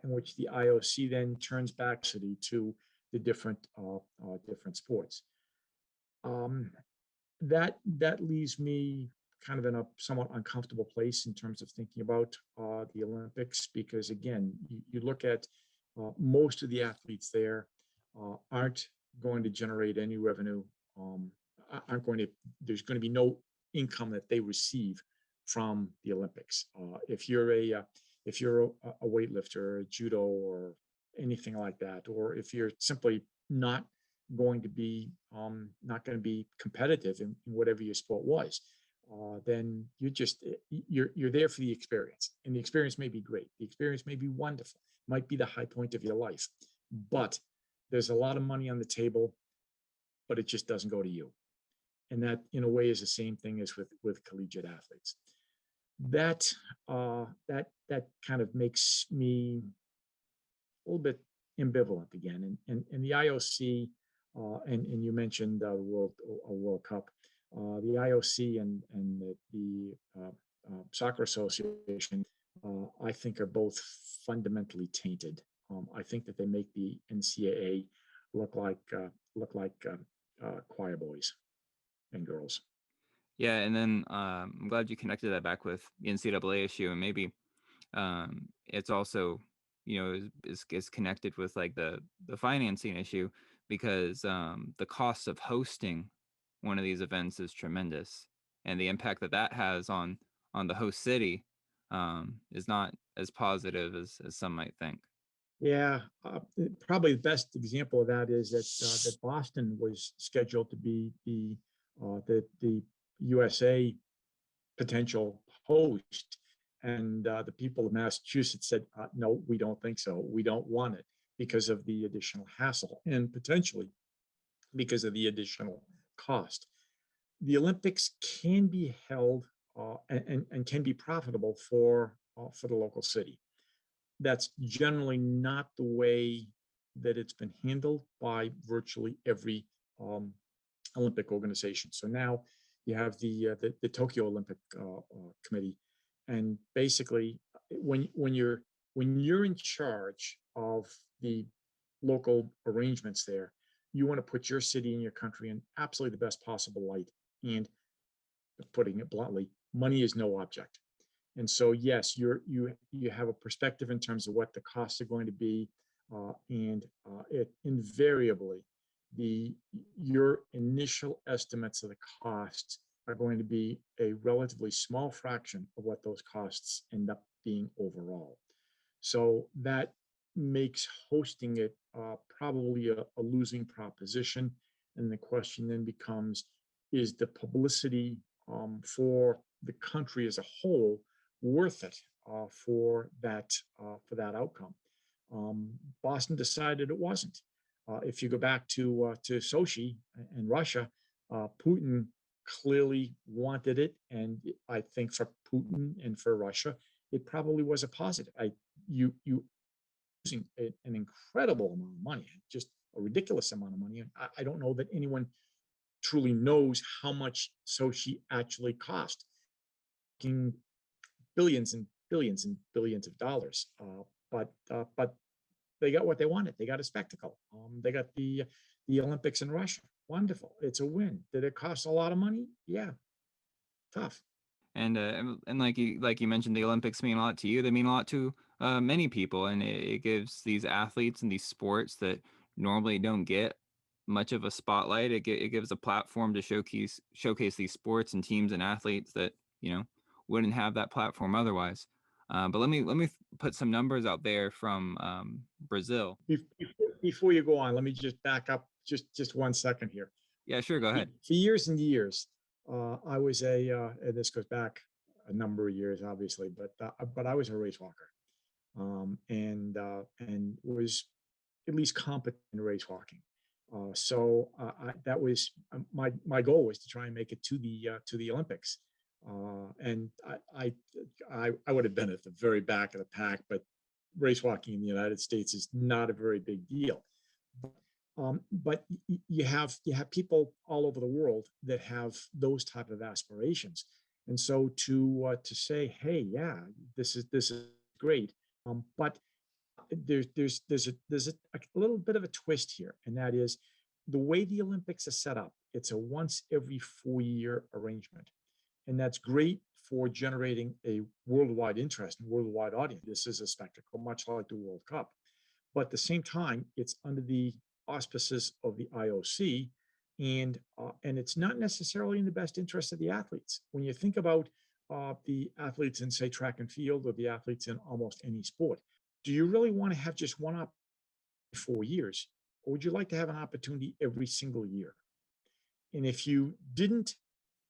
in which the IOC then turns back to the different sports. Um, that leaves me kind of in a somewhat uncomfortable place in terms of thinking about the Olympics, because again, you look at most of the athletes there aren't going to generate any revenue. Um, aren't going to. There's going to be no income that they receive from the Olympics. If you're a weightlifter, a judo, or anything like that, or if you're simply not going to be competitive in whatever your sport was, then you're there for the experience, and the experience may be great. The experience may be wonderful, might be the high point of your life, but there's a lot of money on the table, but it just doesn't go to you. And that, in a way, is the same thing as with collegiate athletes. That kind of makes me a little bit ambivalent again. And the IOC, and you mentioned World Cup, the IOC and Soccer Association, I think are both fundamentally tainted. I think that they make the NCAA look like choir boys and girls. Yeah, and then I'm glad you connected that back with the NCAA issue, and maybe it's also is connected with like the financing issue because the cost of hosting one of these events is tremendous, and the impact that that has on the host city is not as positive as some might think. Yeah, probably the best example of that is that Boston was scheduled to be the USA potential host, and the people of Massachusetts said, "No, we don't think so. We don't want it because of the additional hassle and potentially because of the additional cost." The Olympics can be held and can be profitable for the local city. That's generally not the way that it's been handled by virtually every um, Olympic organization. So now you have the Tokyo Olympic Committee, and basically, when you're in charge of the local arrangements there, you want to put your city and your country in absolutely the best possible light. And putting it bluntly, money is no object. And so, yes, you have a perspective in terms of what the costs are going to be, and it invariably the your initial estimates of the costs are going to be a relatively small fraction of what those costs end up being overall. So that makes hosting it probably a losing proposition. And the question then becomes, is the publicity for the country as a whole worth it for that outcome? Boston decided it wasn't. If you go back to Sochi in Russia, Putin clearly wanted it, and I think for Putin and for Russia, it probably was a positive. You using an incredible amount of money, just a ridiculous amount of money. I don't know that anyone truly knows how much Sochi actually cost. Billions and billions and billions of dollars. But they got what they wanted. They got a spectacle. They got the Olympics in Russia. Wonderful. It's a win. Did it cost a lot of money? Yeah, tough. And like you mentioned, the Olympics mean a lot to you. They mean a lot to many people, and it gives these athletes and these sports that normally don't get much of a spotlight. It gives a platform to showcase these sports and teams and athletes that wouldn't have that platform otherwise. But let me put some numbers out there from Brazil. Before you go on, let me just back up just 1 second here. Yeah, sure, go ahead. For years and years, I was and this goes back a number of years, obviously, but I was a race walker, and was at least competent in race walking. So that was my goal was to try and make it to the Olympics, and I would have been at the very back of the pack, but race walking in the United States is not a very big deal. But you have people all over the world that have those type of aspirations, and so to say, hey, yeah, this is great, but there's a little bit of a twist here, and that is the way the Olympics are set up. It's a once every 4 year arrangement, and that's great for generating a worldwide interest and worldwide audience. This is a spectacle, much like the World Cup, but at the same time, it's under the auspices of the IOC, and it's not necessarily in the best interest of the athletes. When you think about the athletes in, say, track and field, or the athletes in almost any sport, do you really want to have just one opportunity 4 years, or would you like to have an opportunity every single year? And if you didn't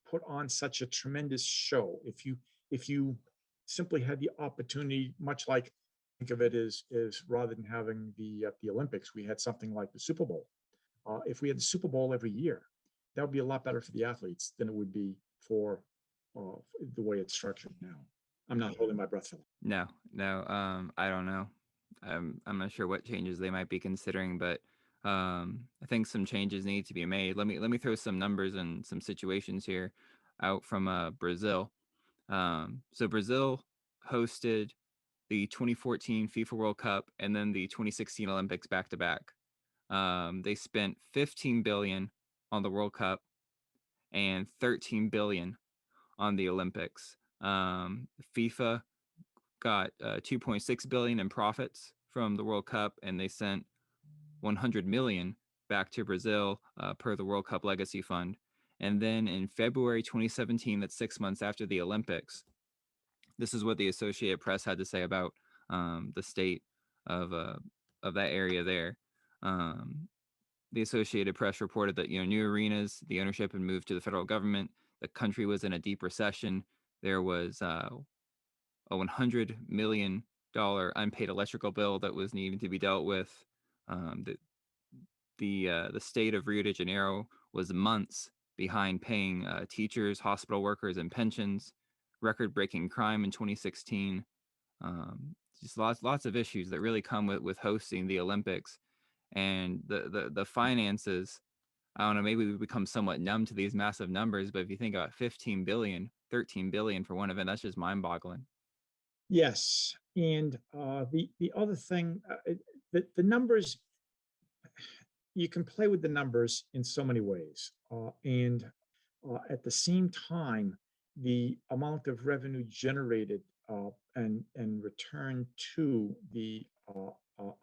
put on such a tremendous show, if you simply had the opportunity, much like, think of it as rather than having the Olympics, we had something like the Super Bowl. If we had the Super Bowl every year, that would be a lot better for the athletes than it would be for the way it's structured now. I'm not holding my breath for that. No, I don't know. I'm not sure what changes they might be considering, but I think some changes need to be made. Let me throw some numbers and some situations here out from Brazil. So Brazil hosted the 2014 FIFA World Cup and then the 2016 Olympics back to back. They spent 15 billion on the World Cup and 13 billion on the Olympics. FIFA got 2.6 billion in profits from the World Cup, and they sent 100 million back to Brazil per the World Cup Legacy Fund. And then in February 2017, that's 6 months after the Olympics, this is what the Associated Press had to say about the state of uh, of that area there. Um, the Associated Press reported that new arenas, the ownership had moved to the federal government. The country was in a deep recession. There was a $100 million unpaid electrical bill that was needing to be dealt with. The the state of Rio de Janeiro was months behind paying teachers, hospital workers, and pensions. Record-breaking crime in 2016. Just lots of issues that really come with hosting the Olympics, and the finances. I don't know, maybe we become somewhat numb to these massive numbers, but if you think about 15 billion, 13 billion for one event, that's just mind-boggling. Yes, and the other thing, the numbers, you can play with the numbers in so many ways, and at the same time, the amount of revenue generated and returned to the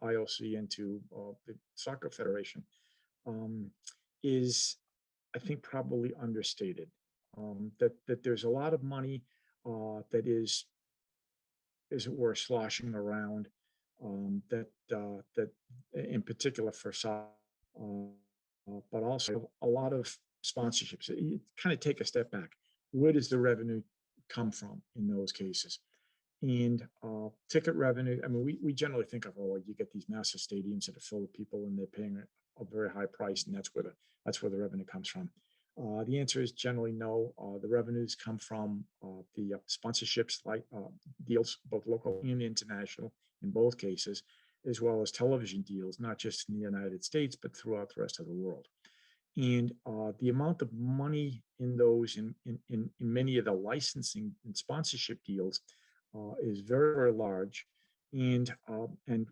IOC and to the Soccer Federation um, is, I think, probably understated. That there's a lot of money that is, as it were, sloshing around. That in particular for soccer, but also a lot of sponsorships. You kind of take a step back. Where does the revenue come from in those cases? And ticket revenue. I mean, we generally think of, oh, you get these massive stadiums that are filled with people and they're paying a very high price, and that's where the revenue comes from. The answer is generally no. The revenues come from the sponsorships, like deals, both local and international, in both cases, as well as television deals, not just in the United States, but throughout the rest of the world. And the amount of money in those, in many of the licensing and sponsorship deals, is very, very large. And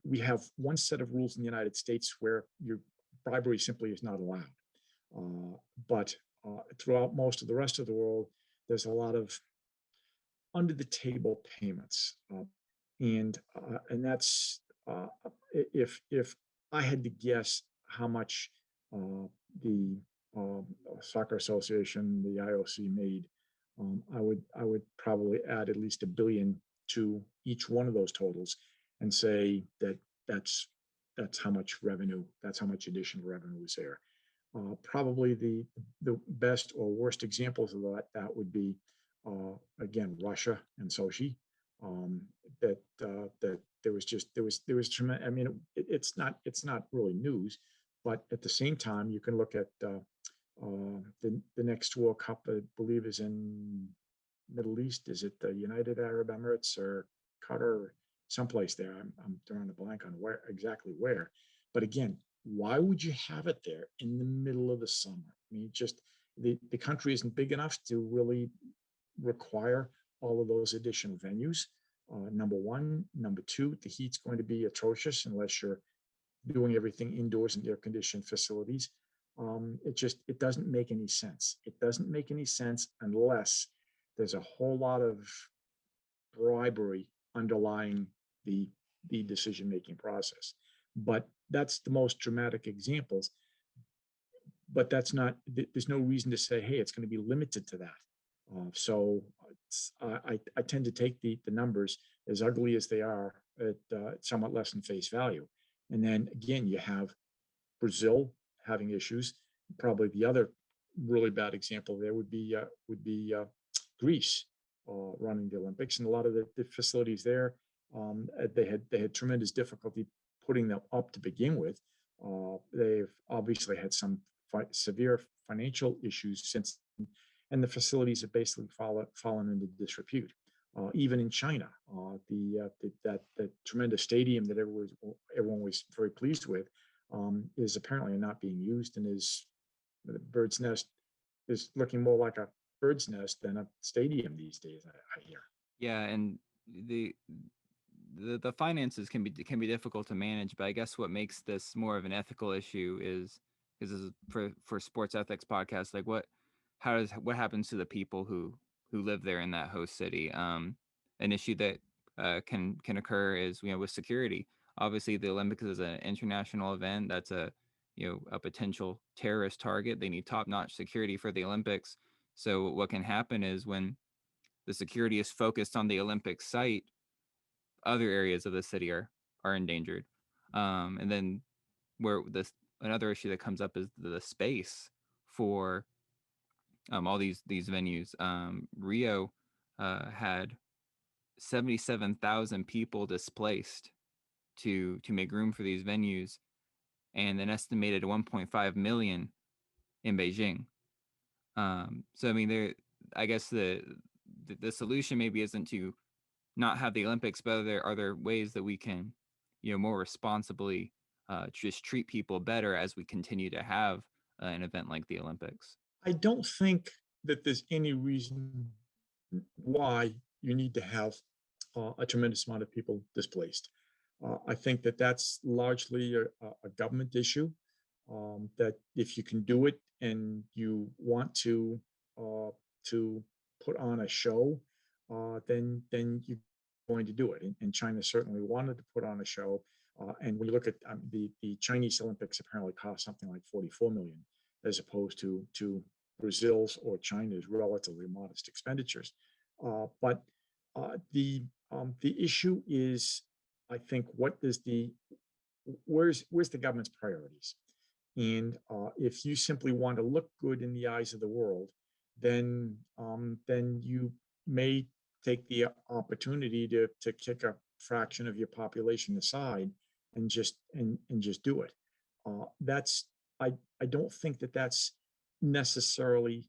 we have one set of rules in the United States where your bribery simply is not allowed. But throughout most of the rest of the world, there's a lot of under the table payments, and that's if I had to guess how much the soccer association, the IOC, made, I would probably add at least $1 billion to each one of those totals, and say that that's that's how much revenue, that's how much additional revenue is there. Probably the best or worst examples of that would be again, Russia and Sochi. Um, that there was tremendous. I mean, it's not really news, but at the same time, you can look at the next World Cup. I believe is in Middle East. Is it the United Arab Emirates or Qatar, or someplace there? I'm drawing a blank on where exactly where. But again, why would you have it there in the middle of the summer? I mean, just the country isn't big enough to really require all of those additional venues. Number one. Number two, the heat's going to be atrocious unless you're doing everything indoors in air-conditioned facilities. It doesn't make any sense. It doesn't make any sense unless there's a whole lot of bribery underlying the the decision-making process. But that's the most dramatic examples. But that's not. There's no reason to say, hey, it's going to be limited to that. So I tend to take the numbers, as ugly as they are, at somewhat less than face value. And then again, you have Brazil having issues. Probably the other really bad example there would be Greece running the Olympics, and a lot of the facilities there, they had tremendous difficulty putting them up to begin with. They've obviously had some severe financial issues since, and the facilities have basically fallen into disrepute. even in China. That tremendous stadium that everyone was very pleased with is apparently not being used, and is the bird's nest is looking more like a bird's nest than a stadium these days. I hear. Yeah, and the the finances can be difficult to manage, but I guess what makes this more of an ethical issue is because this is for sports ethics podcast, like what happens to the people who live there in that host city. An issue that can occur is with security. Obviously, the Olympics is an international event. That's a potential terrorist target. They need top notch security for the Olympics. So what can happen is when the security is focused on the Olympic site, other areas of the city are endangered. And then where this another issue that comes up is the space for all these venues. Rio had 77,000 people displaced to make room for these venues, and an estimated 1.5 million in Beijing. So I mean, I guess the solution maybe isn't to not have the Olympics, but are there ways that we can, more responsibly just treat people better as we continue to have an event like the Olympics? I don't think that there's any reason why you need to have a tremendous amount of people displaced. I think that that's largely a government issue. That if you can do it and you want uh, to put on a show, then you're going to do it. And China certainly wanted to put on a show. And when you look at the Chinese Olympics, apparently cost something like 44 million, as opposed to Brazil's or China's relatively modest expenditures. But the issue is, I think, where's the government's priorities? And if you simply want to look good in the eyes of the world, then you may take the opportunity to kick a fraction of your population aside and just do it. That's I don't think that that's necessarily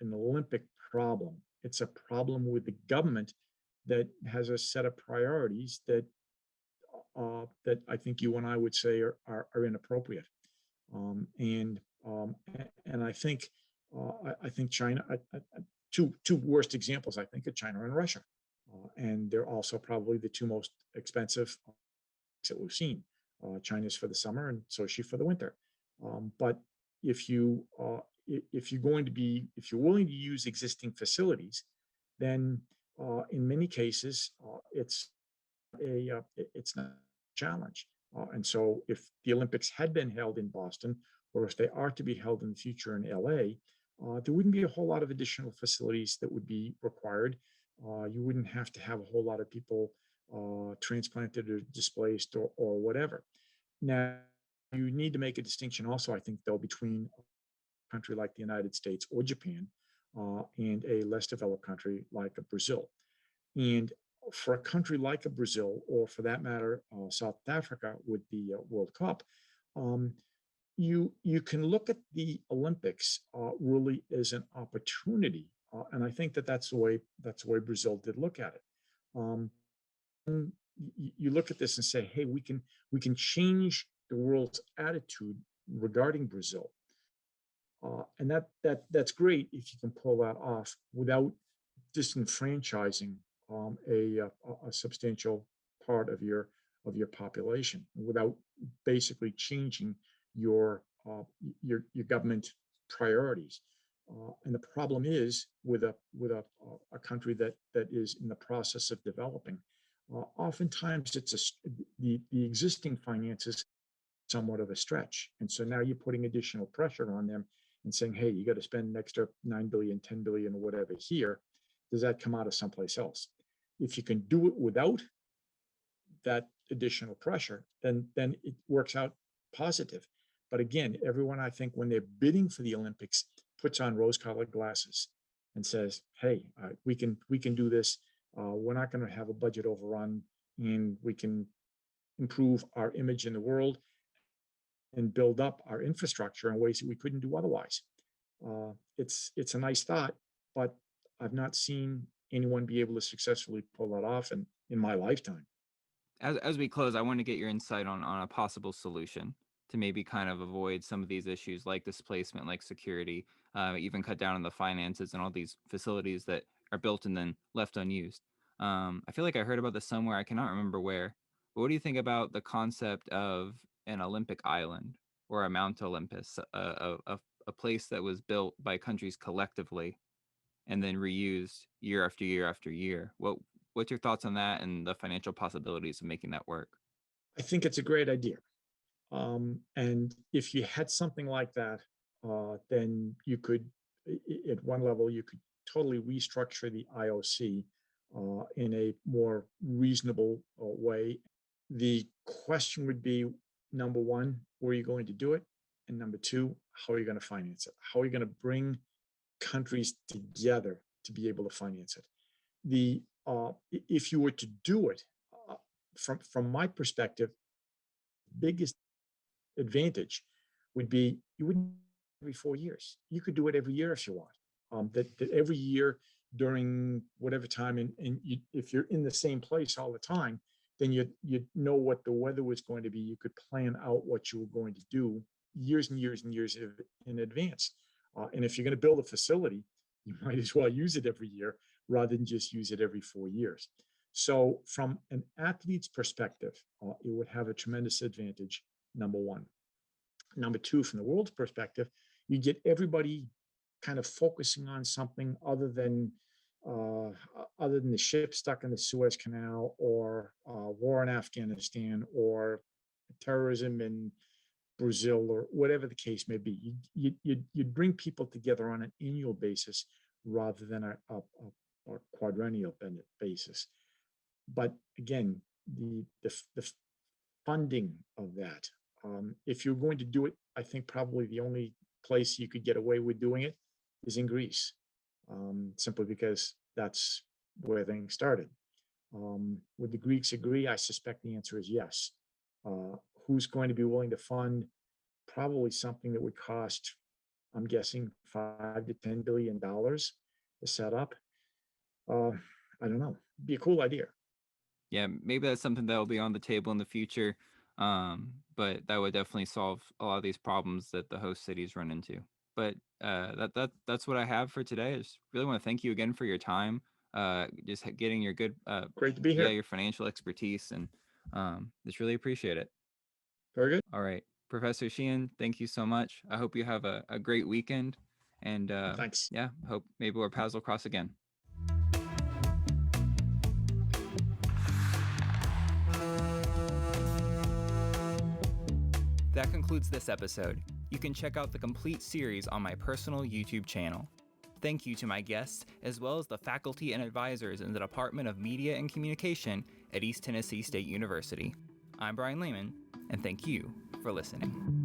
an Olympic problem. It's a problem with the government that has a set of priorities that I think you and I would say are inappropriate. And I think China. Two worst examples, I think, are China and Russia, and they're also probably the two most expensive that we've seen. China's for the summer and Sochi for the winter. But if you if you're going to be if you're willing to use existing facilities, then in many cases it's not a challenge. And so if the Olympics had been held in Boston, or if they are to be held in the future in LA, there wouldn't be a whole lot of additional facilities that would be required. You wouldn't have to have a whole lot of people transplanted or displaced or whatever. Now, you need to make a distinction also, I think, though, between a country like the United States or Japan and a less developed country like Brazil. And for a country like a Brazil, or for that matter, South Africa with the World Cup, um, you can look at the Olympics really as an opportunity, and I think that that's the way Brazil did look at it. Um, you look at this and say, hey, we can change the world's attitude regarding Brazil, and that's great if you can pull that off without disenfranchising a substantial part of your population, without basically changing your your government priorities. And the problem is with a country that is in the process of developing. Oftentimes, the existing finances somewhat of a stretch, and so now you're putting additional pressure on them and saying, "Hey, you got to spend an extra 9 billion, 10 billion, or whatever here." Does that come out of someplace else? If you can do it without that additional pressure, then it works out positive. But again, everyone, I think, when they're bidding for the Olympics, puts on rose-colored glasses and says, "Hey, we can do this. We're not going to have a budget overrun, and we can improve our image in the world and build up our infrastructure in ways that we couldn't do otherwise." It's a nice thought, but I've not seen anyone be able to successfully pull that off in my lifetime. As we close, I want to get your insight on a possible solution to maybe kind of avoid some of these issues like displacement, like security, even cut down on the finances and all these facilities that are built and then left unused. I feel like I heard about this somewhere. I cannot remember where. But what do you think about the concept of an Olympic island or a Mount Olympus, a place that was built by countries collectively and then reused year after year after year? What's your thoughts on that and the financial possibilities of making that work? I think it's a great idea. And if you had something like that, then you could, at one level, you could totally restructure the IOC in a more reasonable way. The question would be, number one, where are you going to do it? And number two, how are you going to finance it? How are you going to bring countries together to be able to finance it? If you were to do it, from my perspective, biggest advantage would be you wouldn't every 4 years. You could do it every year if you want. That every year during whatever time, and if you're in the same place all the time, then you know what the weather was going to be. You could plan out what you were going to do years and years and years in advance. And if you're going to build a facility, you might as well use it every year rather than just use it every 4 years. So, from an athlete's perspective, it would have a tremendous advantage. Number one. Number two, from the world's perspective, you get everybody kind of focusing on something uh, other than the ship stuck in the Suez Canal, or war in Afghanistan, or terrorism in Brazil, or whatever the case may be. You'd bring people together on an annual basis rather than a quadrennial basis. But again, the funding of that, if you're going to do it, I think probably the only place you could get away with doing it is in Greece, simply because that's where things started. Would the Greeks agree? I suspect the answer is yes. Uh, who's going to be willing to fund probably something that would cost, I'm guessing, $5 to $10 billion to set up? Uh, I don't know. Be a cool idea. Yeah, maybe that's something that will be on the table in the future. But that would definitely solve a lot of these problems that the host cities run into. But that's what I have for today. I just really want to thank you again for your time. Getting your good, Great to be yeah, here. your financial expertise, and just really appreciate it. Very good. All right, Professor Sheehan, thank you so much. I hope you have a great weekend, and Thanks. yeah, hope maybe our paths will cross again. That concludes this episode. You can check out the complete series on my personal YouTube channel. Thank you to my guests, as well as the faculty and advisors in the Department of Media and Communication at East Tennessee State University. I'm Brian Lehman, and thank you for listening.